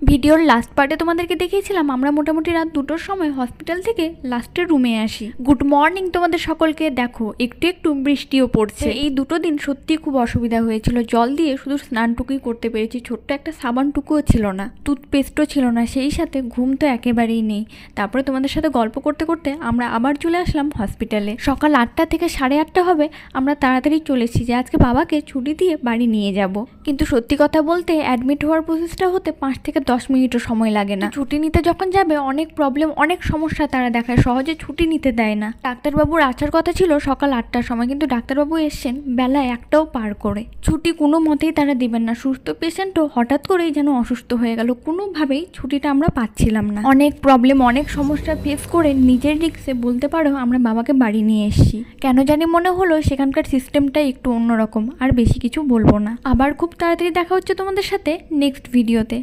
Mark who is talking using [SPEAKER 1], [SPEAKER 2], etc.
[SPEAKER 1] ভিডিওর লাস্ট পার্টে তোমাদেরকে দেখিয়েছিলাম আমরা মোটামুটি রাত 2টোর সময় হসপিটাল থেকে লাস্টের রুমে আসি। গুড মর্নিং তোমাদের সকলকে। দেখো একটু একটু বৃষ্টিও পড়ছে। এই 2টো দিন সত্যি খুব অসুবিধা হয়েছিল, জল দিয়ে শুধু স্নানটুকুই করতে পেরেছি, ছোট্ট একটা সাবানটুকুও ছিল না, টুথপেস্টও ছিল না, সেই সাথে ঘুম তো একেবারেই নেই। তারপরে তোমাদের সাথে গল্প করতে করতে আমরা আবার চলে আসলাম হসপিটালে। সকাল 8টা থেকে 8:30 হবে। আমরা তাড়াতাড়ি চলেছি যে আজকে বাবাকে ছুটি দিয়ে বাড়ি নিয়ে যাব। কিন্তু সত্যি কথা বলতে অ্যাডমিট হওয়ার প্রসেসটা হতে 5 থেকে 10 মিনিটও সময় লাগে না। ছুটি নিতে যখন যাবে অনেক প্রবলেম, অনেক সমস্যা তারা দেখায়, সহজে ছুটি নিতে দেয় না। ডাক্তারবাবুর আসার কথা ছিল সকাল 8টার সময়, কিন্তু ডাক্তারবাবু এসছেন বেলা 1টাও পার করে। ছুটি কোনো মতেই তারা দিবেন না। সুস্থ পেশেন্টও হঠাৎ করেই যেন অসুস্থ হয়ে গেল, কোনোভাবেই ছুটিটা আমরা পাচ্ছিলাম না। অনেক প্রবলেম, অনেক সমস্যা ফেস করে নিজের রিস্কে বলতে পারো আমরা বাবাকে বাড়ি নিয়ে এসেছি। কেন জানি মনে হলো সেখানকার সিস্টেমটা একটু অন্যরকম। আর বেশি কিছু বলবো না, আবার খুব তাড়াতাড়ি দেখা হচ্ছে তোমাদের সাথে নেক্সট ভিডিওতে।